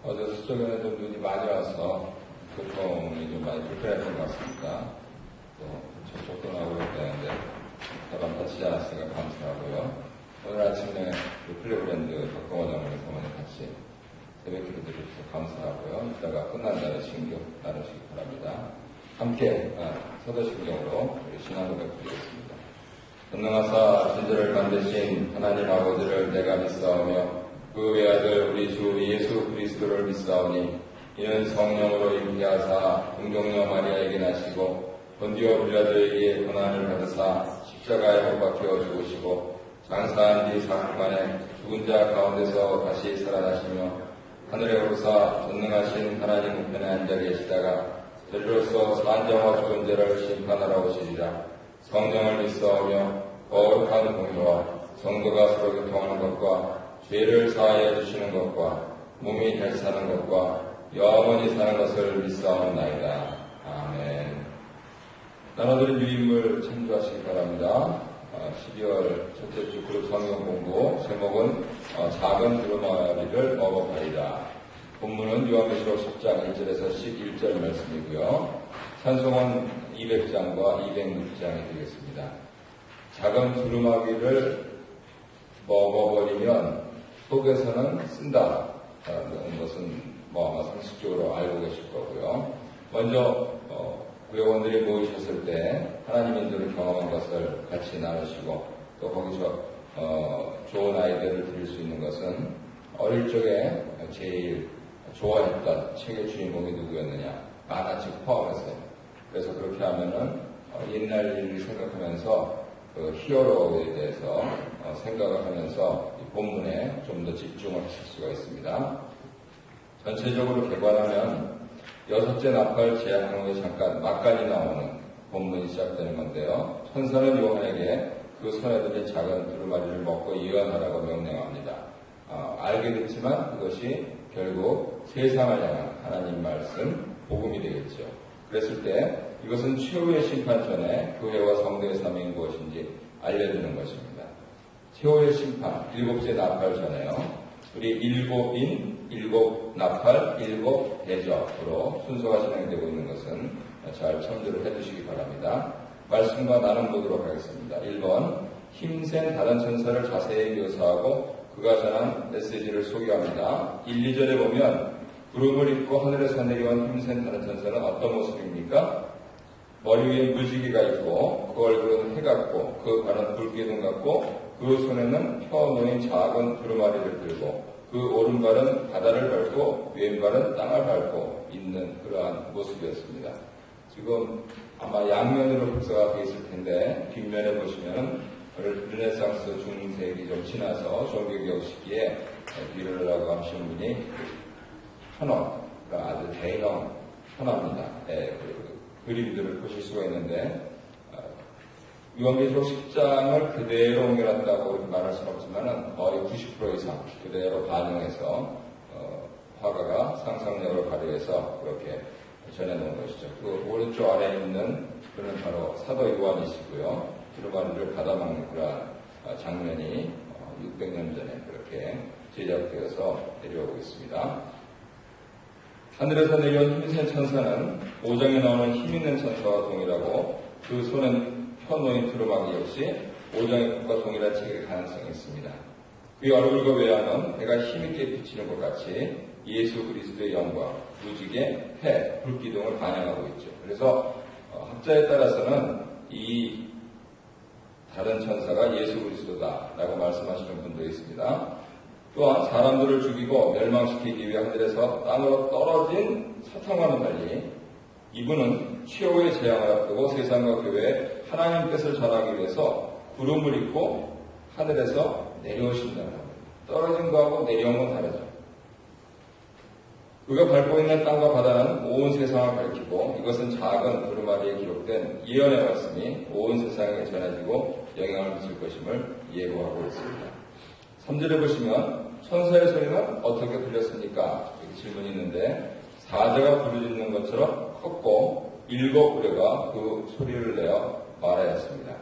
어제 수족에는 좀 눈이 많이 와서 교통이 좀 많이 불편했던 것 같습니다. 또 접근하고 있다는데 다만 다치지 않았으니까 감사하고요. 오늘 아침에 플레브랜드 박동원 장로님 어머니 같이 새벽 기도 드려주셔서 감사하고요. 이따가 끝난 날에 신경 나누시기 바랍니다. 함께 서도신경으로 우리 신앙 고백 드리겠습니다. 전능하사 천지를 만드신 하나님 아버지를 내가 믿사오며 그 외아들 우리 주 예수 그리스도를 믿사오니 이는 성령으로 임재하사 동정녀 마리아에게 나시고 본디오 빌라도에게 고난을 받으사 십자가에 못 박혀 죽으시고 장사한 뒤 사흘 만에 죽은 자 가운데서 다시 살아나시며 하늘에 오르사 전능하신 하나님 우편에 앉아 계시다가 저리로서 산자와 죽은 자를 심판하러 오시리라. 성령을 믿사오며 거룩한 공의와 성도가 서로 교통하는 것과 죄를 사하여 주시는 것과 몸이 다시 사는 것과 영원히 사는 것을 믿사옵나이다. 아멘. 나눠드린 유인물 참조하시기 바랍니다. 12월 첫째 주 그룹 성경 공부 제목은 작은 두루마리를 먹어버리라. 본문은 요한계시록 10장 1절에서 11절 말씀이고요. 찬송은 200장과 206장이 되겠습니다. 작은 두루마리를 먹어버리면 속에서는 쓴다라는 것은 아마 상식적으로 알고 계실 거고요. 먼저 구역원들이 모이셨을 때 하나님 인도를 경험한 것을 같이 나누시고 또 거기서 좋은 아이디어를 드릴 수 있는 것은 어릴 적에 제일 좋아했던 책의 주인공이 누구였느냐, 만화책 포함해서요. 그래서 그렇게 하면은 옛날 일을 생각하면서 그 히어로에 대해서 생각을 하면서 이 본문에 좀 더 집중을 하실 수가 있습니다. 전체적으로 개관하면 6째 나팔 제약 후에 잠깐 막간이 나오는 본문이 시작되는 건데요. 천사는 요한에게 그 손에 들린 작은 두루마리를 먹고 예언하라고 명령합니다. 알게 됐지만 그것이 결국 세상을 향한 하나님 말씀, 복음이 되겠죠. 그랬을 때 이것은 최후의 심판 전에 교회와 성도의 삶이 무엇인지 알려주는 것입니다. 최후의 심판, 7째 나팔 전에요. 우리 7인, 7나팔, 7대접으로 순서가 진행되고 있는 것은 잘 참조를 해주시기 바랍니다. 말씀과 나눔 보도록 하겠습니다. 1번, 힘센 다른 천사를 자세히 묘사하고 그가 전한 메시지를 소개합니다. 1, 2절에 보면 구름을 입고 하늘에서 내려온 힘센 다른 천사는 어떤 모습입니까? 머리 위에 무지개가 있고 그 얼굴은 해 같고 그 발은 불기둥 같고 그 손에는 펴놓인 작은 두루마리를 들고 그 오른발은 바다를 밟고 왼발은 땅을 밟고 있는 그러한 모습이었습니다. 지금 아마 양면으로 흡사가 되어 있을 텐데 뒷면에 보시면 르네상스 중세기 좀 지나서 종교개혁 시기에 비르라고 하시는 분이 현원, 아주 대형 현원입니다. 그림들을 보실 수가 있는데 요한계시록 10장을 그대로 옮겨놨다고 말할 수는 없지만 거의 90% 이상 그대로 반영해서 화가가 상상력을 발휘해서 그렇게 전해놓은 것이죠. 그 오른쪽 아래에 있는 그는 바로 사도 요한이시고요. 두루마리를 받아먹는 그런 장면이 600년 전에 그렇게 제작되어서 내려오고 있습니다. 하늘에서 내려온 힘센 천사는 5장에 나오는 힘있는 천사와 동일하고 그 손은 펴놓인 두루마리 역시 5장의 것과 동일한 책일 가능성이 있습니다. 그의 얼굴과 외양은 해가 힘있게 비치는 것 같이 예수 그리스도의 영광, 무지개, 해, 불기둥을 반영하고 있죠. 그래서 학자에 따라서는 이 다른 천사가 예수 그리스도다라고 말씀하시는 분도 있습니다. 또한 사람들을 죽이고 멸망시키기 위해 하늘에서 땅으로 떨어진 사탄과는 달리 이분은 최후의 재앙을 앞두고 세상과 교회에 하나님 뜻을 전하기 위해서 구름을 입고 하늘에서 내려오신다는 겁니다. 떨어진 거하고 내려온 건 다르죠. 그가 밟고 있는 땅과 바다는 온 세상을 밝히고 이것은 작은 두루마리에 기록된 예언의 말씀이 온 세상에 전해지고 영향을 미칠 것임을 예고하고 있습니다. 3절에 보시면 천사의 소리는 어떻게 들렸습니까? 이렇게 질문이 있는데 사자가 부르짖는 것처럼 컸고 7 우레가 그 소리를 내어 말하였습니다.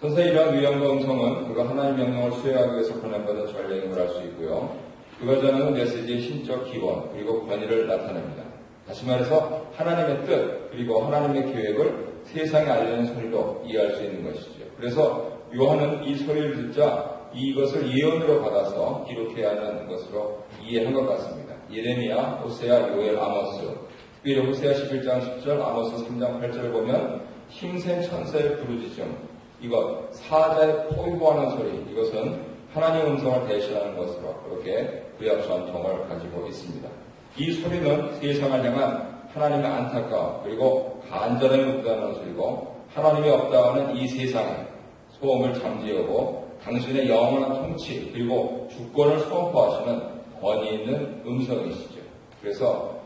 천사의 이러한 위엄과 음성은 그가 하나님의 명령을 수행하기 위해서 보낸받은 전령임을 알 수 있고요. 그가 전하는 메시지의 신적 기원 그리고 권위를 나타냅니다. 다시 말해서 하나님의 뜻 그리고 하나님의 계획을 세상에 알리는 소리로 이해할 수 있는 것이죠. 그래서 요한은 이 소리를 듣자 이것을 예언으로 받아서 기록해야 하는 것으로 이해한 것 같습니다. 예레미야, 호세아, 요엘, 아모스, 특별히 호세아 11장 10절, 아모스 3장 8절을 보면 힘센 천사의 부르짖음, 이것 사자의 포효하는 소리, 이것은 하나님의 음성을 대신하는 것으로 그렇게 구약 전통을 가지고 있습니다. 이 소리는 세상을 향한 하나님의 안타까움 그리고 간절함을 묻다는 소리고 하나님이 없다 하는 이 세상에 소음을 잠재우고 당신의 영원한 통치 그리고 주권을 선포하시는 권위 있는 음성이시죠. 그래서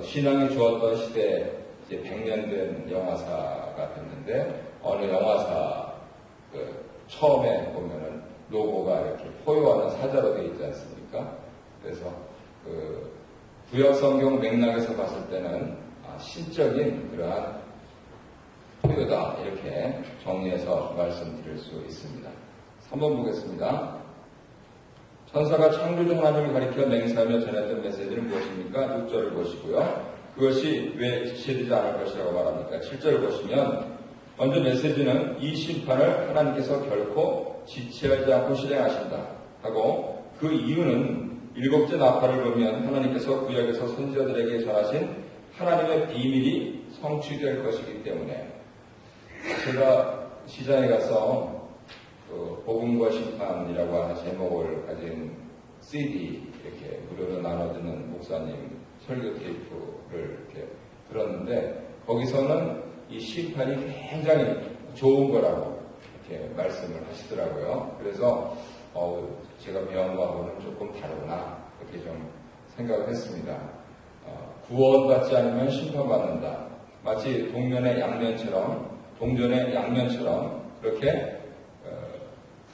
신앙이 주었던 시대에 이제 100년 된 영화사가 됐는데 어느 영화사 처음에 보면은 로고가 이렇게 포효하는 사자로 되어 있지 않습니까? 그래서 구약 성경 맥락에서 봤을 때는 신적인 그러한 포효다 이렇게 정리해서 말씀드릴 수 있습니다. 3번 보겠습니다. 천사가 창조주 하나님을 가리켜 맹세하며 전했던 메시지는 무엇입니까? 6절을 보시고요. 그것이 왜 지체되지 않을 것이라고 말합니까? 7절을 보시면 먼저 메시지는 이 심판을 하나님께서 결코 지체하지 않고 실행하신다 하고 그 이유는 일곱째 나팔을 보면 하나님께서 구약에서 선지자들에게 전하신 하나님의 비밀이 성취될 것이기 때문에 제가 시장에 가서 복음과 심판이라고 하는 제목을 가진 CD 이렇게 무료로 나눠 듣는 목사님 설교 테이프를 이렇게 들었는데 거기서는 이 심판이 굉장히 좋은 거라고 이렇게 말씀을 하시더라고요. 그래서 제가 배운 거하고는 조금 다르구나 이렇게 좀 생각을 했습니다. 구원받지 않으면 심판받는다. 마치 동전의 양면처럼 그렇게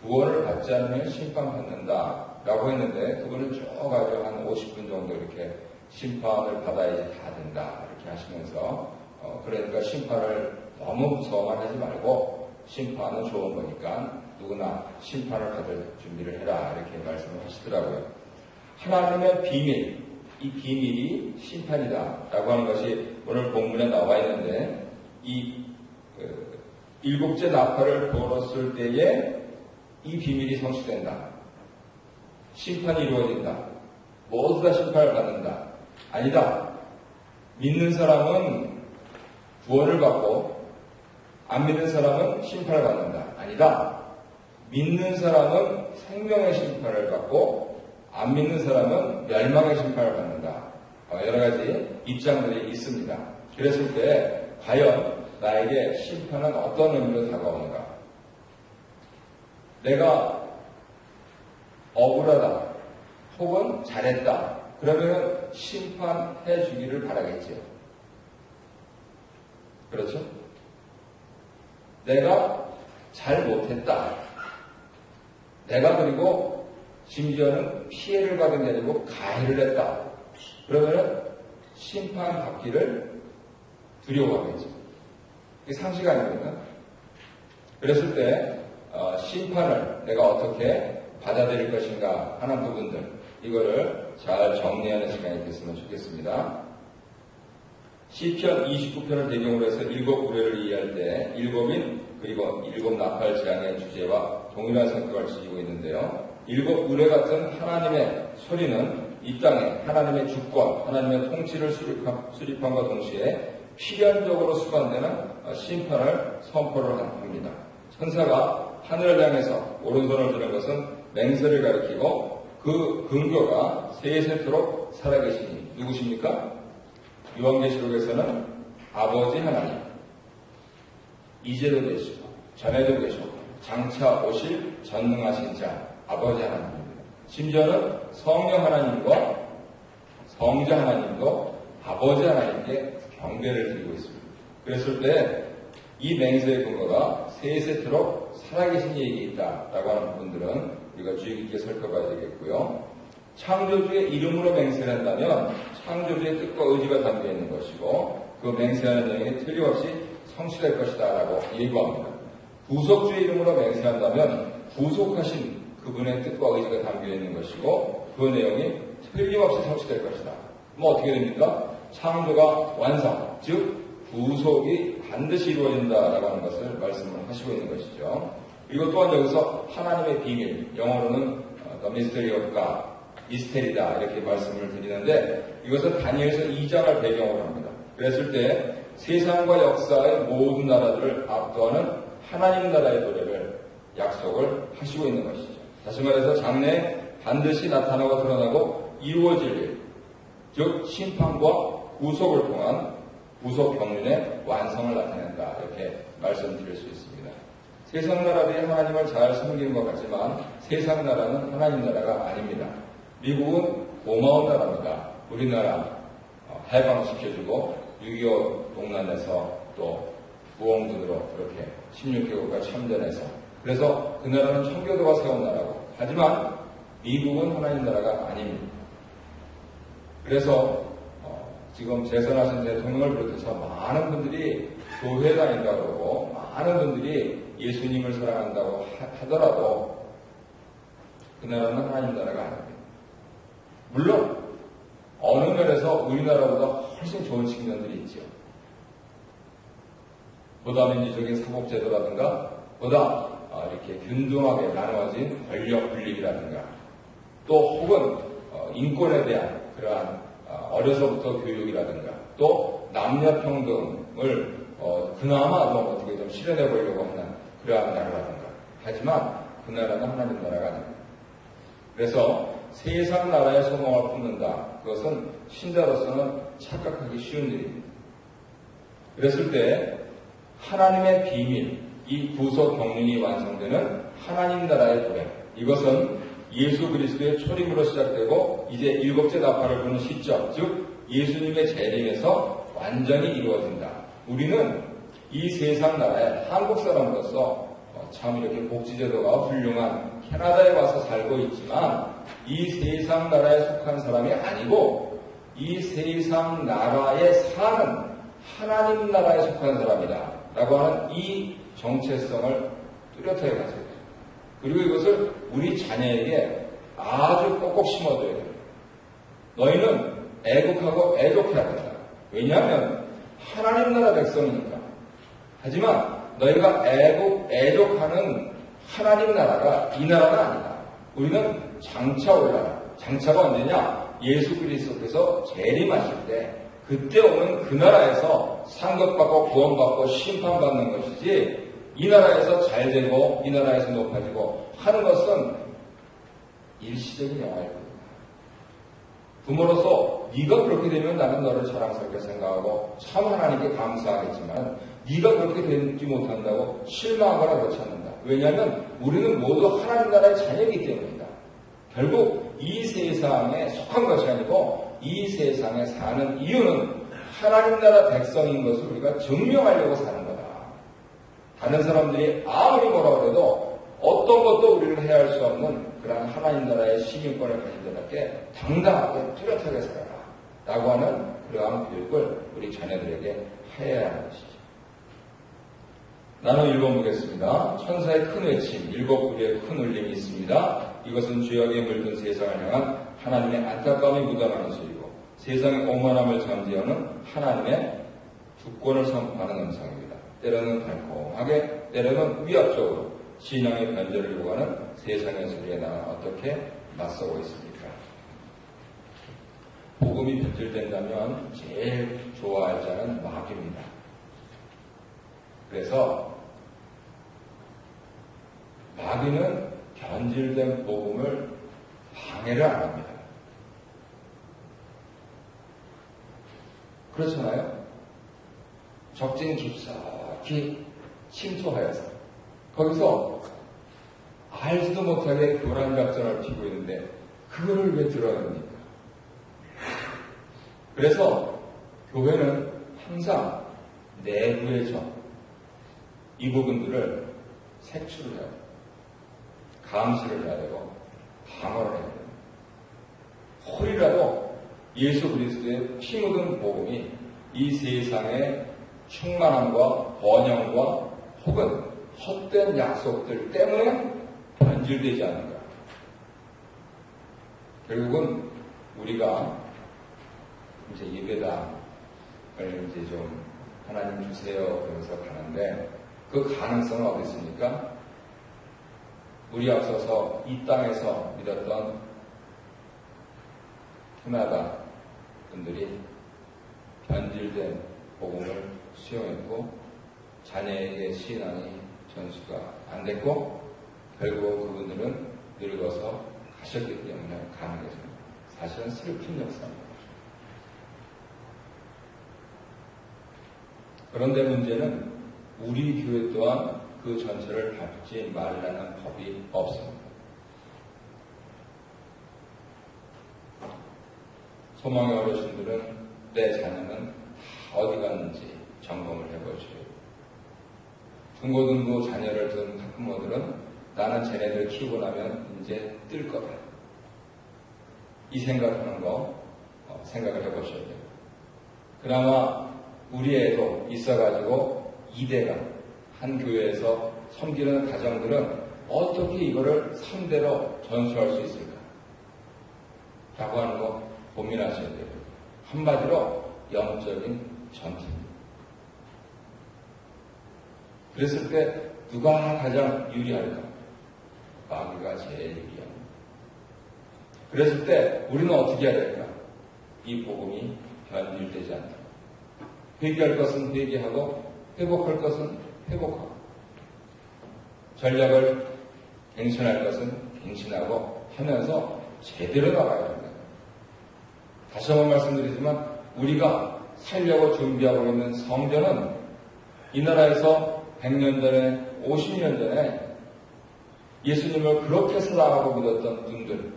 구원을 받지 않으면 심판받는다라고 했는데 그분은 쭉 아주 한 50분 정도 이렇게 심판을 받아야지 다 된다 이렇게 하시면서 그러니까 심판을 너무 무서워만 하지 말고 심판은 좋은 거니까 누구나 심판을 받을 준비를 해라 이렇게 말씀을 하시더라고요. 하나님의 비밀, 이 비밀이 심판이다 라고 하는 것이 오늘 본문에 나와 있는데 이 일곱째 나팔을 불었을 때에 이 비밀이 성취된다. 심판이 이루어진다. 모두 다 심판을 받는다. 아니다. 믿는 사람은 구원을 받고 안 믿는 사람은 심판을 받는다. 아니다. 믿는 사람은 생명의 심판을 받고 안 믿는 사람은 멸망의 심판을 받는다. 여러 가지 입장들이 있습니다. 그랬을 때 과연 나에게 심판은 어떤 의미로 다가오는가? 내가 억울하다 혹은 잘했다 그러면 심판해 주기를 바라겠죠. 그렇죠? 내가 잘 못했다. 내가 그리고 심지어는 피해를 받은 게 아니고 가해를 했다. 그러면 심판받기를 두려워하겠죠. 이게 상식 아닙니까? 그랬을 때 심판을 내가 어떻게 받아들일 것인가 하는 부분들 이거를 잘 정리하는 시간이 됐으면 좋겠습니다. 시편 29편을 배경으로 해서 일곱 우레를 이해할 때 일곱인 그리고 일곱 나팔 재앙의 주제와 동일한 성격을 지니고 있는데요. 일곱 우레 같은 하나님의 소리는 이 땅에 하나님의 주권, 하나님의 통치를 수립함과 동시에 필연적으로 수반되는 심판을 선포를 합니다. 천사가 하늘을 향해서 오른손을 드는 것은 맹세를 가리키고 그 근거가 세세토록 살아계시니 누구십니까? 요한계시록에서는 아버지 하나님, 이제도 계시고 전에도 계시고 장차 오실 전능하신 자 아버지 하나님입니다. 심지어는 성령 하나님과 성자 하나님도 아버지 하나님께 경배를 드리고 있습니다. 그랬을 때 이 맹세의 근거가 세세토록 살아계신 얘기 있다라고 하는 부분들은 우리가 주의 깊게 살펴봐야 되겠고요. 창조주의 이름으로 맹세를 한다면 창조주의 뜻과 의지가 담겨 있는 것이고 그 맹세하는 내용이 틀림없이 성취될 것이다 라고 예고합니다. 구속주의 이름으로 맹세한다면 구속하신 그분의 뜻과 의지가 담겨 있는 것이고 그 내용이 틀림없이 성취될 것이다. 뭐 어떻게 됩니까? 창조가 완성, 즉 구속이 반드시 이루어진다라고 하는 것을 말씀을 하시고 있는 것이죠. 그리고 또한 여기서 하나님의 비밀, 영어로는 The Mystery of God, 미스테리다 이렇게 말씀을 드리는데 이것은 다니엘서 2장을 배경으로 합니다. 그랬을 때 세상과 역사의 모든 나라들을 압도하는 하나님 나라의 도래를 약속을 하시고 있는 것이죠. 다시 말해서 장래에 반드시 나타나고 드러나고 이루어질 일, 즉 심판과 구속을 통한 구속 경륜의 완성을 나타낸다 이렇게 말씀드릴 수 있습니다. 세상 나라들이 하나님을 잘 섬기는 것 같지만 세상 나라는 하나님 나라가 아닙니다. 미국은 고마운 나라입니다. 우리나라 해방시켜주고 6.25 동란에서 또 부흥군으로 그렇게 16개국가 참전해서 그래서 그 나라는 청교도가 세운 나라고 하지만 미국은 하나님 나라가 아닙니다. 그래서 지금 재선하신 대통령을 비롯해서 많은 분들이 교회 다닌다고 그러고 많은 분들이 예수님을 사랑한다고 하더라도 그 나라는 하나님 나라가 아닙니다. 물론 어느 면에서 우리나라보다 훨씬 좋은 측면들이 있죠. 보다 민주적인 사법제도라든가 보다 이렇게 균등하게 나누어진 권력 분립이라든가 또 혹은 인권에 대한 그러한 어려서부터 교육이라든가 또 남녀평등을 그나마 좀 어떻게 좀 실현해 보려고 하는 그러한 나라라든가 하지만 그 나라는 하나님 나라가 아닙니다. 그래서 세상 나라의 소망을 품는다. 그것은 신자로서는 착각하기 쉬운 일입니다. 그랬을 때 하나님의 비밀, 이 구속 경륜이 완성되는 하나님 나라의 도래, 이것은 예수 그리스도의 초림으로 시작되고 이제 7째 나팔을 부는 시점, 즉 예수님의 재림에서 완전히 이루어진다. 우리는 이 세상 나라에 한국 사람으로서 참 이렇게 복지제도가 훌륭한 캐나다에 와서 살고 있지만 이 세상 나라에 속한 사람이 아니고 이 세상 나라에 사는 하나님 나라에 속한 사람이다 라고 하는 이 정체성을 뚜렷하게 가져야 돼요. 그리고 이것을 우리 자녀에게 아주 꼭꼭 심어둬야 돼요. 너희는 애국하고 애족해야 된다. 왜냐하면 하나님 나라 백성이니까. 하지만 너희가 애족하는 하나님 나라가 이 나라가 아니다. 우리는 장차 올 나라. 장차가 언제냐? 예수 그리스도께서 재림하실 때 그때 오는 그 나라에서 상급받고 구원받고 심판받는 것이지 이 나라에서 잘되고 이 나라에서 높아지고 하는 것은 일시적인 영화일 겁니다. 부모로서 네가 그렇게 되면 나는 너를 자랑스럽게 생각하고 참 하나님께 감사하겠지만 네가 그렇게 되지 못한다고 실망하거나 그렇지 않는다. 왜냐하면 우리는 모두 하나님 나라의 자녀이기 때문이다. 결국 이 세상에 속한 것이 아니고 이 세상에 사는 이유는 하나님 나라 백성인 것을 우리가 증명하려고 사는 거다. 다른 사람들이 아무리 뭐라고 해도 어떤 것도 우리를 해할 수 없는 그런 하나님 나라의 시민권을 가진 자답게 당당하게 뚜렷하게 살아라 라고 하는 그러한 교육을 우리 자녀들에게 해야 하는 것이죠. 나눠 읽어보겠습니다. 천사의 큰 외침, 7부리의 큰 울림이 있습니다. 이것은 죄악에 물든 세상을 향한 하나님의 안타까움이 묻어나는 소리고 세상의 오만함을 잠재우는 하나님의 주권을 선포하는 음성입니다. 때로는 달콤하게, 때로는 위압적으로 신앙의 변절을 요구하는 세상의 소리에 나는 어떻게 맞서고 있습니까? 복음이 변질된다면 제일 좋아할 자는 마귀입니다. 그래서 마귀는 변질된 복음을 방해를 안 합니다. 그렇잖아요? 적진 깊숙이 침투하여서 거기서 알지도 못하게 교란 작전을 피고 있는데 그거를 왜 들어야 합니까? 그래서 교회는 항상 내부의 적, 이 부분들을 색출을 해야 돼요. 감시를 해야 되고 방어를 해야 돼요. 혹이라도 예수 그리스도의 피 묻은 복음이 이 세상의 충만함과 번영과 혹은 헛된 약속들 때문에 변질되지 않는가. 결국은 우리가 이제 예배당을 이제 좀 하나님 주세요 그러면서 가는데 그 가능성은 어디 있습니까? 우리 앞서서 이 땅에서 믿었던 캐나다 분들이 변질된 복음을 수용했고 자녀에게 시인하니 전수가 안 됐고 결국 그분들은 늙어서 가셨기 때문에 가능해집니다. 사실은 슬픈 역사입니다. 그런데 문제는 우리 교회 또한 그 전체를 밟지 말라는 법이 없습니다. 소망의 어르신들은 내 자녀는 어디 갔는지 점검을 해보시오. 중고등부 자녀를 둔 학부모들은 나는 쟤네들 키우고 나면 이제 뜰 거다. 이 생각하는 거 생각을 해보셔야 돼요. 그나마 우리 애도 있어가지고 이대가 한 교회에서 섬기는 가정들은 어떻게 이거를 상대로 전수할 수 있을까? 라고 하는 거 고민하셔야 돼요. 한마디로 영적인 전투입니다. 그랬을 때 누가 가장 유리할까? 마귀가 제일 유리합니다. 그랬을 때 우리는 어떻게 해야 될까? 이 복음이 변질되지 않도록 회개할 것은 회개하고 회복할 것은 회복하고 전략을 갱신할 것은 갱신하고 하면서 제대로 나가야 합니다. 다시 한번 말씀드리지만 우리가 살려고 준비하고 있는 성전은 이 나라에서 100년 전에 50년 전에 예수님을 그렇게 사랑하고 믿었던 분들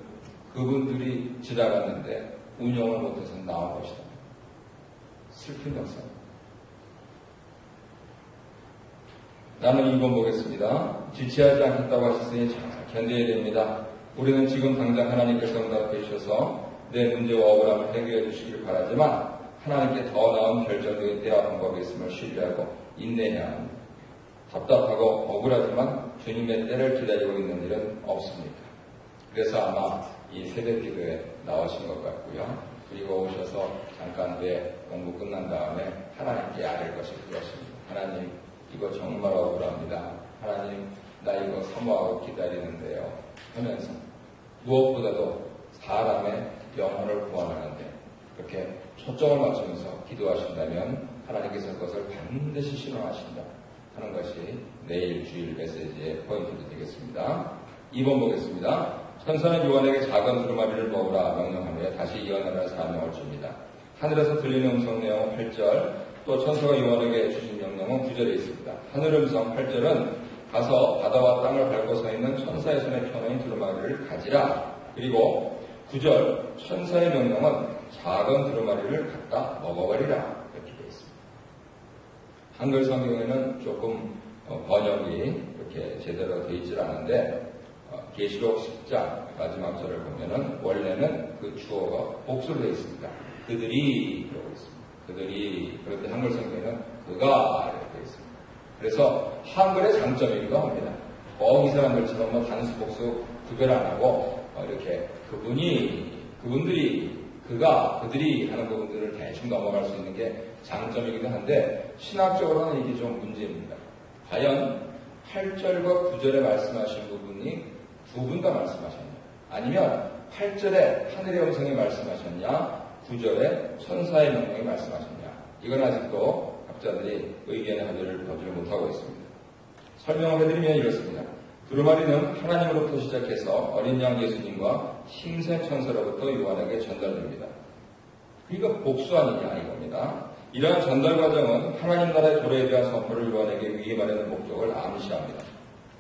그분들이 지나갔는데 운영을 못해서 나온 것이다. 슬픈 역사입니다. 나는 2번 보겠습니다. 지체하지 않겠다고 하셨으니 잘 견뎌야 됩니다. 우리는 지금 당장 하나님께서 응답해 주셔서 내 문제와 억울함을 해결해 주시길 바라지만 하나님께 더 나은 결정적인 때와 방법이 있음을 신뢰하고 인내해야 합니다. 답답하고 억울하지만 주님의 때를 기다리고 있는 일은 없습니다. 그래서 아마 이 새벽 기도에 나오신 것 같고요. 그리고 오셔서 잠깐 후에 공부 끝난 다음에 하나님께 아뢰 것이 그것입니다. 하나님 이거 정말 억울합니다. 하나님 나 이거 사모하고 기다리는데요. 하면서 무엇보다도 사람의 영혼을 구원하는데 그렇게 초점을 맞추면서 기도하신다면 하나님께서 그것을 반드시 실현하신다 하는 것이 내일 주일 메시지의 포인트가 되겠습니다. 2번 보겠습니다. 천사는 요한에게 작은 두루마리를 먹으라 명령하며 다시 이어나갈 사명을 줍니다. 하늘에서 들리는 음성 내용 8절 또 천사가 요한에게 주신 명령은 9절에 있습니다. 하늘 음성 8절은 가서 바다와 땅을 밟고 서 있는 천사의 손에 펴놓은 두루마리를 가지라. 그리고 9절 천사의 명령은 작은 두루마리를 갖다 먹어버리라 이렇게 되어 있습니다. 한글 성경에는 조금 번역이 이렇게 제대로 되어 있질 않은데 계시록 10장 마지막 절을 보면은 원래는 그 주어가 복수로 되어 있습니다. 그들이 그러고 있습니다. 그들이 그런데 한글 성경에는 그가 이렇게 되어 있습니다. 그래서 한글의 장점이기도 합니다. 이 사람들처럼 뭐 단수 복수 구별 안 하고 이렇게 그분들이 그가 그들이 하는 부분들을 대충 넘어갈 수 있는 게 장점이기도 한데 신학적으로는 이게 좀 문제입니다. 과연 8절과 9절에 말씀하신 부분이 두 분 다 말씀하셨냐? 아니면 8절에 하늘의 음성이 말씀하셨냐? 9절에 천사의 명령이 말씀하셨냐? 이건 아직도 학자들이 의견의 합의를 보지 못하고 있습니다. 설명을 해드리면 이렇습니다. 두루마리는 하나님으로부터 시작해서 어린 양 예수님과 힘센 천사로부터 요한에게 전달됩니다. 그러니까 복수 아니냐 이겁니다. 이러한 전달 과정은 하나님 나라의 도래에 대한 선포를 요한에게 위임하려는 목적을 암시합니다.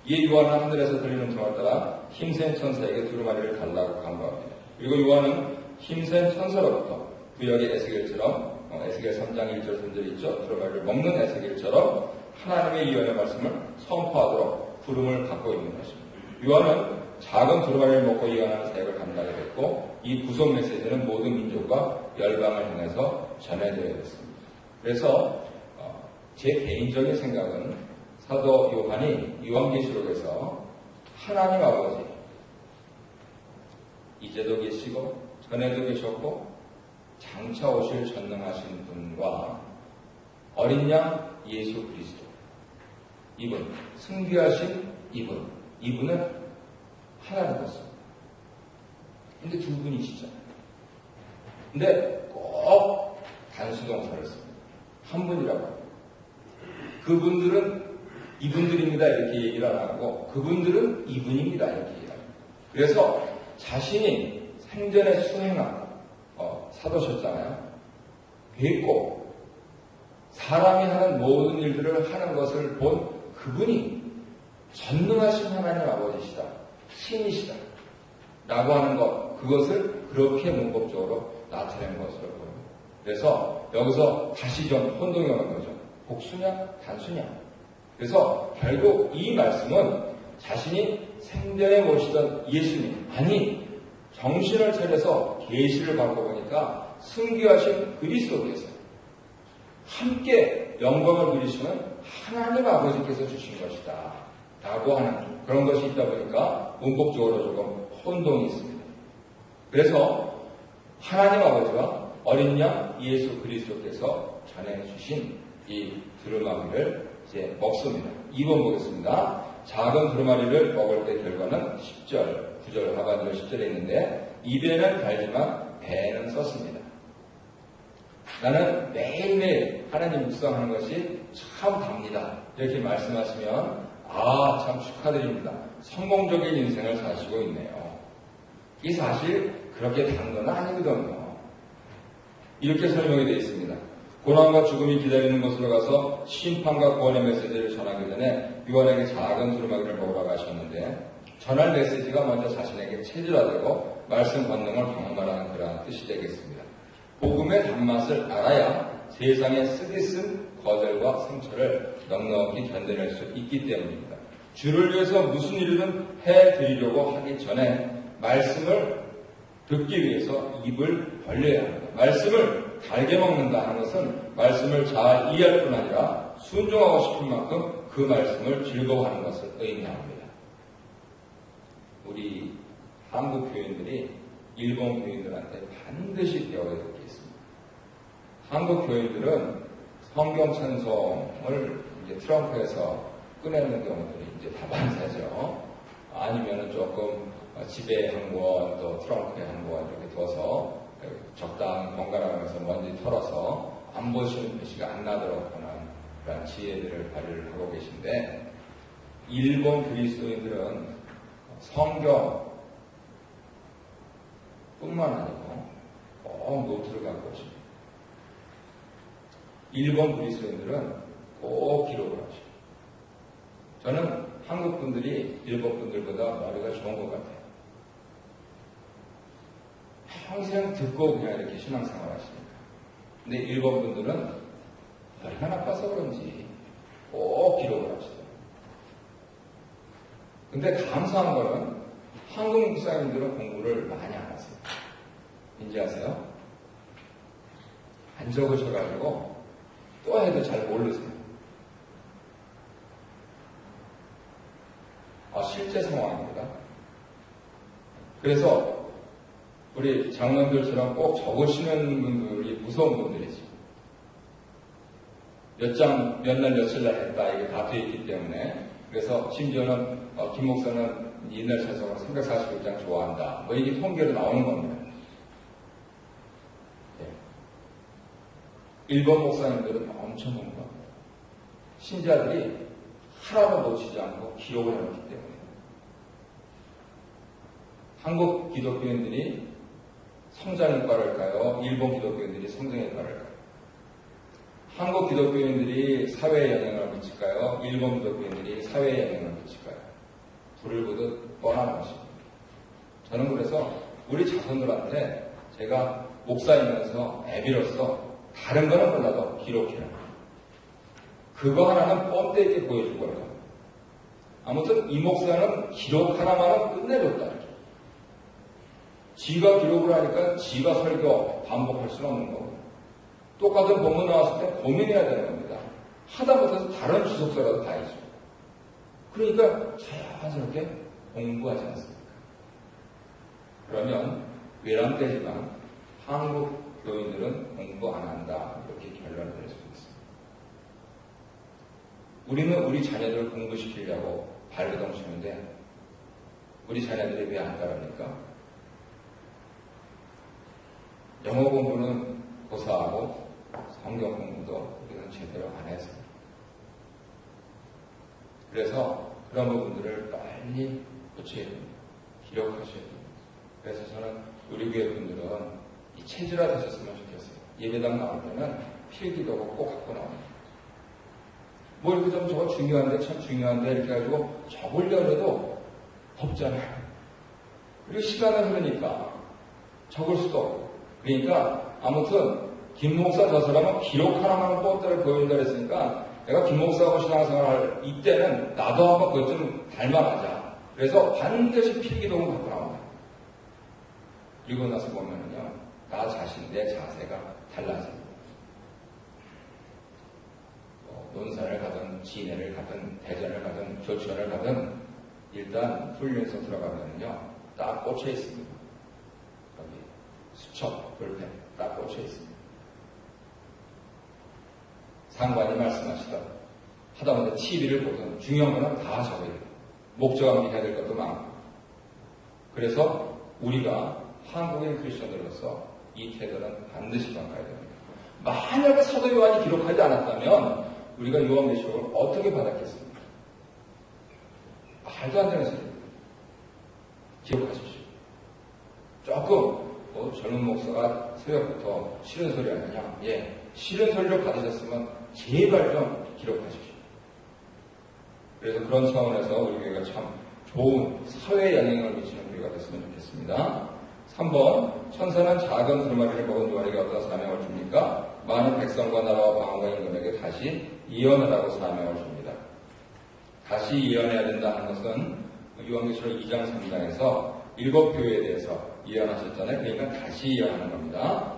이에 요한은 하늘에서 들리는 음성을 따라 힘센 천사에게 두루마리를 달라고 강구합니다. 그리고 요한은 힘센 천사로부터 구약의 에스겔처럼 에스겔 3장 1절 3절 있죠. 두루마리를 먹는 에스겔처럼 하나님의 예언의 말씀을 선포하도록 부름을 갖고 있는 것입니다. 요한은 작은 두루마리를 먹고 예언하는 사역을 감당하게 됐고 이 구속 메시지는 모든 민족과 열방을 향해서 전해져야 됐습니다. 그래서 제 개인적인 생각은 사도 요한이 요한계시록에서 하나님 아버지 이제도 계시고 전에도 계셨고 장차 오실 전능하신 분과 어린 양 예수 그리스도, 이분, 승귀하신 이분은 하나님 같습니다. 근데 두 분이시잖아요. 근데 꼭 단수동사를 씁니다. 한 분이라고 합니다. 그분들은 이분들입니다 이렇게 얘기를 안 하고 그분들은 이분입니다 이렇게 얘기를 합니다. 그래서 자신이 생전에 수행한 사도셨잖아요. 뵙고 사람이 하는 모든 일들을 하는 것을 본 그분이 전능하신 하나님 아버지시다. 신이시다. 라고 하는 것, 그것을 그렇게 문법적으로 나타낸 것으로 보입니다. 그래서 여기서 다시 좀 혼동이 오는 거죠. 복수냐, 단수냐. 그래서 결국 이 말씀은 자신이 생전에 모시던 예수님, 아니 정신을 차려서 계시를 받고 보니까 승귀하신 그리스도께서 함께 영광을 누리시는 하나님 아버지께서 주신 것이다 라고 하는 그런 것이 있다 보니까 문법적으로 조금 혼동이 있습니다. 그래서 하나님 아버지와 어린 양 예수 그리스도께서 전해주신 이 두루마리를 이제 먹습니다. 2번 보겠습니다. 작은 두루마리를 먹을 때 결과는 10절, 9절 하반절 10절에 있는데 입에는 달지만 배에는 썼습니다. 나는 매일매일 하나님 묵상하는 것이 참 답니다. 이렇게 말씀하시면 참 축하드립니다. 성공적인 인생을 사시고 있네요. 이 사실 그렇게 단 건 아니거든요. 이렇게 설명이 되어 있습니다. 고난과 죽음이 기다리는 곳으로 가서 심판과 구원의 메시지를 전하기 전에 요한에게 작은 두루마기를 먹으라고 하셨는데 전할 메시지가 먼저 자신에게 체질화되고 말씀 권능을 경험하라는 그러한 뜻이 되겠습니다. 복음의 단맛을 알아야 세상에 쓰디 쓴 거절과 상처를 넉넉히 견뎌낼 수 있기 때문입니다. 주를 위해서 무슨 일이든 해드리려고 하기 전에 말씀을 듣기 위해서 입을 벌려야 합니다. 말씀을 달게 먹는다 하는 것은 말씀을 잘 이해할 뿐 아니라 순종하고 싶은 만큼 그 말씀을 즐거워하는 것을 의미합니다. 우리 한국 교인들이 일본 교인들한테 반드시 배워야 될 게 있습니다. 한국 교인들은 성경 찬송을 이제 트렁크에서 꺼내는 경우들이 이제 다반사죠. 아니면은 조금 집에 한 권, 또 트렁크에 한 권 이렇게 둬서 적당히 번갈아가면서 먼지 털어서 안 보시는 표시가 안 나도록 하는 그런 지혜들을 발휘를 하고 계신데 일본 그리스도인들은 성경 뿐만 아니고 꼭 노트를 갖고 오십니다. 일본 그리스도인들은 꼭 기록을 하십니다. 저는 한국 분들이 일본 분들보다 머리가 좋은 것 같아요. 평생 듣고 그냥 이렇게 신앙생활 하시니까. 근데 일본 분들은 머리가 나빠서 그런지 꼭 기록을 하시더라고요. 근데 감사한 거는 한국 목사님들은 공부를 많이 안 하세요. 왠지 아세요? 안 적으셔가지고 또 해도 잘 모르세요. 실제 상황입니다. 그래서 우리 장로들처럼 꼭 적으시는 분들이 무서운 분들이죠. 몇 장, 몇 날, 며칠 날 했다. 이게 다 되어 있기 때문에. 그래서 심지어는 김 목사는 옛날 찬송을 341장 좋아한다. 뭐 이게 통계로 나오는 겁니다. 네. 일본 목사님들은 엄청 공부합니다. 신자들이 하나도 놓치지 않고 기록을 해놓기 때문에. 한국 기독교인들이 성장일과를까요? 일본 기독교인들이 성장일과를까요? 한국 기독교인들이 사회에 영향을 미칠까요? 일본 기독교인들이 사회에 영향을 미칠까요? 불을 보듯 뻔한 것입니다. 저는 그래서 우리 자손들한테 제가 목사이면서 애비로서 다른 거는 몰라도 기록해라. 그거 하나는 뻔때 있게 보여줄 거예요. 아무튼 이 목사는 기록 하나만은 끝내줬다. 지가 기록을 하니까 지가 설교 반복할 수는 없는 거고 똑같은 본문 나왔을 때 고민해야 되는 겁니다. 하다 못해서 다른 주석서라도 봐야죠. 그러니까 자연스럽게 공부하지 않습니까? 그러면 외람되지만 한국 교인들은 공부 안 한다. 이렇게 결론을 내릴 수 있습니다. 우리는 우리 자녀들을 공부시키려고 발버둥 치는데 우리 자녀들이 왜 안 따릅니까? 영어 공부는 고사하고 성경 공부도 우리는 제대로 안 해서. 그래서 그런 부분들을 빨리 고쳐야 됩니다. 기록하셔야 됩니다. 그래서 저는 우리 교회 분들은 이 체질화 되셨으면 좋겠어요. 예배당 나올 때는 필기도구 꼭 갖고 나옵니다. 뭐 이렇게 좀 저거 중요한데 참 중요한데 이렇게 해가지고 적으려고 해도 없잖아요. 그리고 시간을 흐르니까 적을 수도 없고. 그러니까 아무튼 김 목사 저 사람은 기록 하나만 뽀따를 보여준다 그랬으니까 내가 김 목사하고 신앙생활할 이때는 나도 한번 그것 좀 닮아가자. 그래서 반드시 필기도구 갖고 나옵니다. 그리고 나서 보면은요, 나 자신, 내 자세가 달라집니다. 논산을 가든, 진해를 가든, 대전을 가든, 교천을 가든, 일단 훈련소 들어가면은요, 딱 꽂혀 있습니다. 여기, 수첩, 볼펜, 딱 꽂혀 있습니다. 상관이 말씀하시던, 하다못해 TV를 보든, 중요한 거는 다 적어야 돼요. 목적함이 해야 될 것도 많고. 그래서 우리가 한국인 크리스천으로서 이 태도는 반드시 바꿔야 됩니다. 만약에 사도 요한이 기록하지 않았다면 우리가 요한계시록을 어떻게 받았겠습니까? 말도 안 되는 소리입니다. 기억하십시오. 조금 젊은 목사가 새벽부터 싫은 소리 하느냐? 예, 싫은 소리를 받으셨으면 제발 좀 기록하십시오. 그래서 그런 차원에서 우리 교회가 참 좋은 사회에 영향을 미치는 교회가 됐으면 좋겠습니다. 3번, 천사는 작은 두루마리를 먹은 누아에게 어떤 사명을 줍니까? 많은 백성과 나라와 방언과 임금에게 다시 예언하라고 사명을 줍니다. 다시 예언해야 된다 하는 것은 요한계시록 2장 3장에서 7교회에 대해서 예언하셨잖아요. 그러니까 다시 예언하는 겁니다.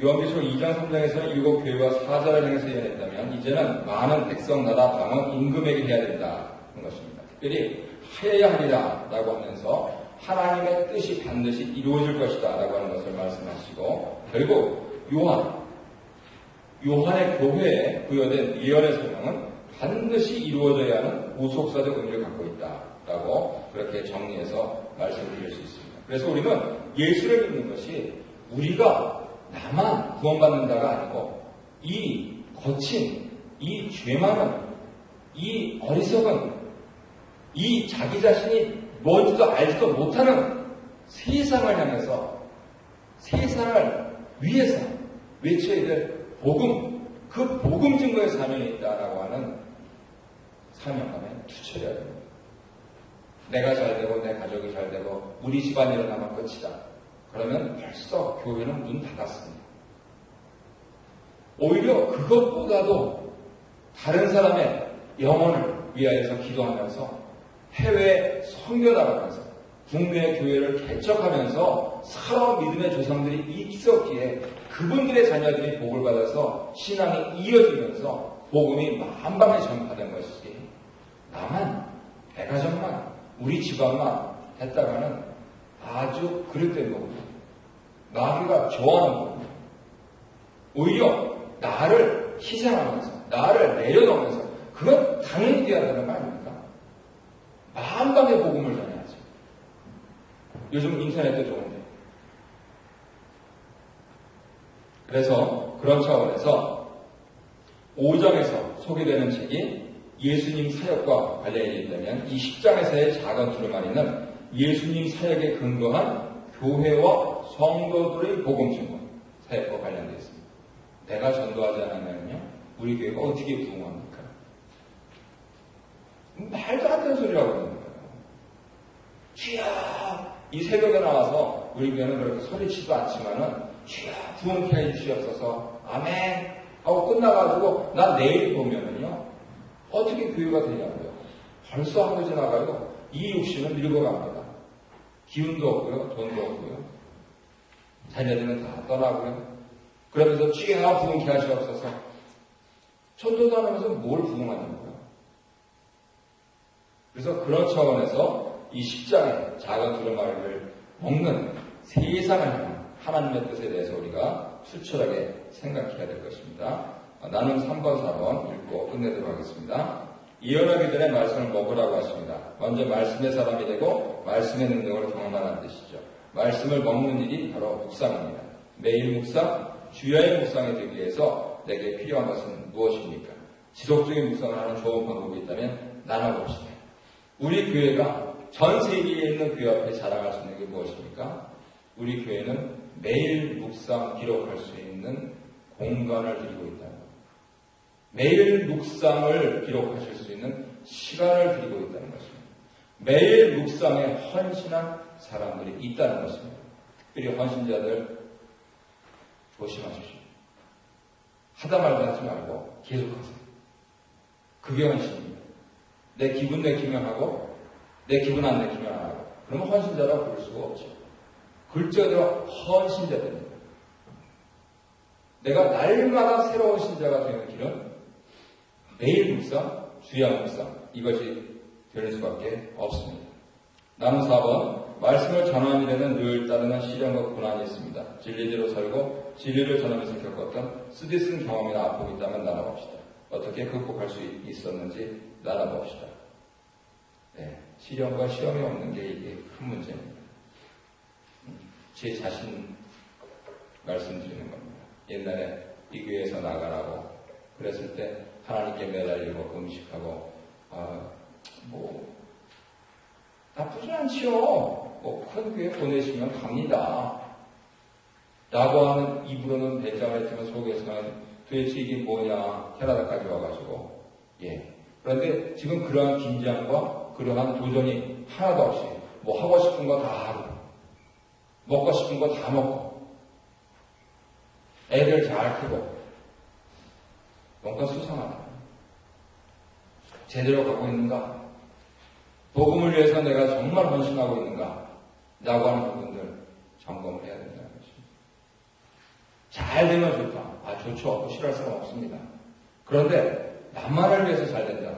요한계시록 2장 3장에서는 7교회와 사자를 향해서 예언했다면 이제는 많은 백성, 나라, 방언, 임금에게 해야 된다는 것입니다. 특별히 하여야 하리라 라고 하면서 하나님의 뜻이 반드시 이루어질 것이다 라고 하는 것을 말씀하시고 결국 요한의 교회에 부여된 예언의 소명은 반드시 이루어져야 하는 우속사적 의미를 갖고 있다라고 그렇게 정리해서 말씀드릴 수 있습니다. 그래서 우리는 예수를 믿는 것이 우리가 나만 구원받는다가 아니고 이 거친, 이 죄 많은, 이 어리석은, 이 자기 자신이 뭔지도 알지도 못하는 세상을 향해서 세상을 위해서 외쳐야 될 복음, 그 복음 증거의 사명이 있다라고 하는 사명감에 투철해야 됩니다. 내가 잘 되고 내 가족이 잘 되고 우리 집안이 일어나면 끝이다. 그러면 벌써 교회는 문 닫았습니다. 오히려 그것보다도 다른 사람의 영혼을 위하여서 기도하면서 해외에 선교 나가면서 국내 교회를 개척하면서 살아온 믿음의 조상들이 있었기에 그분들의 자녀들이 복을 받아서 신앙이 이어지면서 복음이 만방에 전파된 것이지 나만, 내 가족만, 우리 집안만 했다가는 아주 그릇된 거거든요. 마귀가 좋아하는 거거든요. 오히려 나를 희생하면서 나를 내려놓으면서 그건 당연히 돼야 되는 거 아닙니까? 만방의 복음을 전해야죠. 요즘 인터넷도 좋은데. 그래서 그런 차원에서 5장에서 소개되는 책이 예수님 사역과 관련이 있다면 이 10장에서의 작은 두루마리는 예수님 사역에 근거한 교회와 성도들의 복음 증거 사역과 관련되어 있습니다. 내가 전도하지 않으면요 우리 교회가 어떻게 부흥합니까? 말도 안 되는 소리라고 하는 거예요. 주야! 이 새벽에 나와서 우리 교회는 그렇게 소리치지도 않지만은 주야! 부흥케 해주시옵소서 아멘! 하고 끝나가지고 나 내일 보면은요 어떻게 교회가 되냐고요. 벌써 하고 지나가요. 이 육신은 늙어갑니다. 기운도 없고요. 돈도 없고요. 자녀들은 다 떠나고요. 그러면서 주야 부흥케 하시옵소서. 전도도 안 하면서 뭘 부흥하냐고요. 그래서 그런 차원에서 이 10장의 작은 두루마리를 먹는 세상을 향한 하나님의 뜻에 대해서 우리가 수철하게 생각해야 될 것입니다. 나는 3번, 4번 읽고 끝내도록 하겠습니다. 예언하기 전에 말씀을 먹으라고 하십니다. 먼저 말씀의 사람이 되고 말씀의 능력을 경험하는 뜻이죠. 말씀을 먹는 일이 바로 묵상입니다. 매일 묵상, 주야의 묵상이 되기 위해서 내게 필요한 것은 무엇입니까? 지속적인 묵상을 하는 좋은 방법이 있다면 나눠봅시다. 우리 교회가 전 세계에 있는 교회 앞에 자랑할 수 있는 게 무엇입니까? 우리 교회는 매일 묵상 기록할 수 있는 공간을 드리고 있다는 것. 매일 묵상을 기록하실 수 있는 시간을 드리고 있다는 것입니다. 매일 묵상에 헌신한 사람들이 있다는 것입니다. 특별히 헌신자들 조심하십시오. 하다 말다 하지 말고 계속하세요. 그게 헌신입니다. 내 기분 내키면 하고 내 기분 안 내키면 안 하고 그러면 헌신자라고 부를 수가 없죠. 글자대로 헌신자들입니다. 내가 날마다 새로운 신자가 되는 길은 매일 묵상, 주야 묵상 이것이 될 수밖에 없습니다. 나는 4번 말씀을 전하는 일에는 늘 따르는 시련과 고난이 있습니다. 진리대로 살고 진리를 전하면서 겪었던 쓰디쓴 경험이나 아픔이 있다면 나눠봅시다. 어떻게 극복할 수 있었는지 나눠봅시다. 네, 시련과 시험이 없는 게 이게 큰 문제입니다. 제 자신 말씀드리는 겁니다. 옛날에 이 교회에서 나가라고 그랬을 때 하나님께 매달리고 금식하고 나쁘지 않지요. 큰 교회 보내시면 갑니다. 라고 하는 입으로는 배짱을 했지만 속에서는 도대체 이게 뭐냐 캐나다까지 와가지고 그런데 지금 그러한 긴장과 그러한 도전이 하나도 없이 하고 싶은 거 다 하고 먹고 싶은 거 다 먹고 애들 잘 크고 뭔가 수상하다. 제대로 가고 있는가? 복음을 위해서 내가 정말 헌신하고 있는가? 라고 하는 부분들 점검을 해야 된다는 것입니다. 잘 되면 좋다. 좋죠. 싫어할 사람 없습니다. 그런데 나만을 위해서 잘 된다.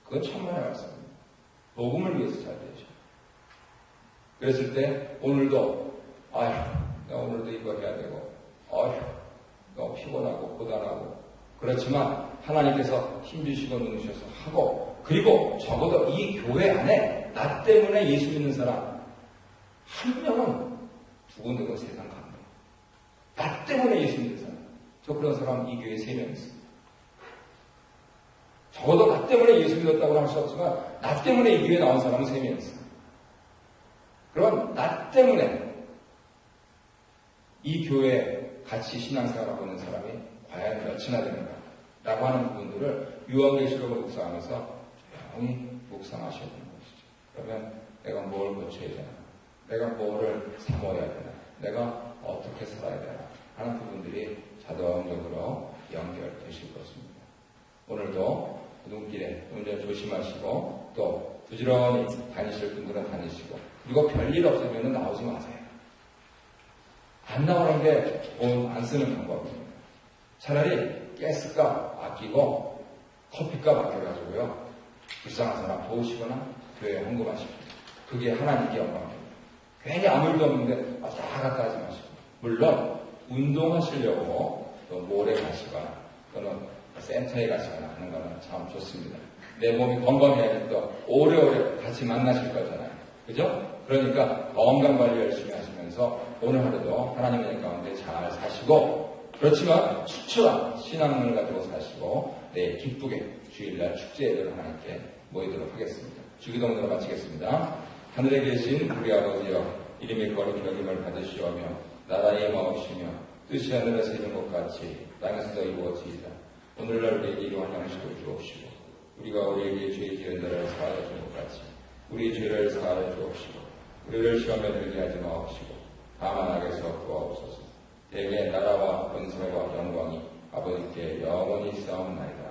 그건 천만의 말씀입니다. 복음을 위해서 잘 되죠. 그랬을 때 오늘도 나 오늘도 이거 해야 되고 너무 피곤하고 고단하고 그렇지만 하나님께서 힘주시고 눈 주셔서 하고 그리고 적어도 이 교회 안에 나 때문에 예수 믿는 사람 한 명은 두고두고 세상 갑니다. 나 때문에 예수 믿는 사람 저 그런 사람 이 교회에 3명 있습니다. 적어도 나 때문에 예수 믿었다고 할 수 없지만 나 때문에 이 교회에 나온 사람은 3명 있습니다. 그럼 나 때문에 이 교회에 같이 신앙생활하고 있는 사람이 과연 몇이나 되는가 라고 하는 부분들을 요한계시록을 묵상하면서 조용히 묵상하셔야 되는 것이죠. 그러면 내가 뭘 고쳐야 되나? 내가 뭐를 사모해야 되나? 내가 어떻게 살아야 되나? 하는 부분들이 자동적으로 연결되실 것입니다. 오늘도 눈길에 운전 조심하시고 또 부지런히 다니실 분들은 다니시고 그리고 별일 없으면 나오지 마세요. 안 나오는 게 돈 안 쓰는 방법입니다. 차라리 가스값 아끼고 커피값 아껴가지고요. 불쌍한 사람 도우시거나 교회에 헌금하십시오. 그게 하나님께 영광입니다. 괜히 아무 일도 없는데 다 갖다 하지 마시고 물론 운동하시려고 또 몰에 가시거나 또는 센터에 가시거나 하는 거는 참 좋습니다. 내 몸이 건강해야지 또 오래오래 같이 만나실 거잖아요. 그죠? 그러니까 건강관리 열심히 하시면서 오늘 하루도 하나님의 은혜 가운데 잘 사시고 그렇지만 추천한 신앙을 가지고 사시고 내일 기쁘게 주일날 축제를 하나님께 모이도록 하겠습니다. 주기도문으로 마치겠습니다. 하늘에 계신 우리 아버지여 이름이 거룩히 여김을 받으시오며 나라의 마옵시며 뜻이 하늘에서 이룬 것 같이 땅에서도 이루어지이다. 오늘날 우리에게 이러한 양식을 주옵시고 우리가 우리에게 죄 지은 자를 사하여 준 것 같이 우리 죄를 사하여 주옵시고 우리를 시험에 들게 하지 마옵시고 다만 악에서 구하옵소서. 대개 나라와 권세와 영광이 아버지께 영원히 싸움나이다.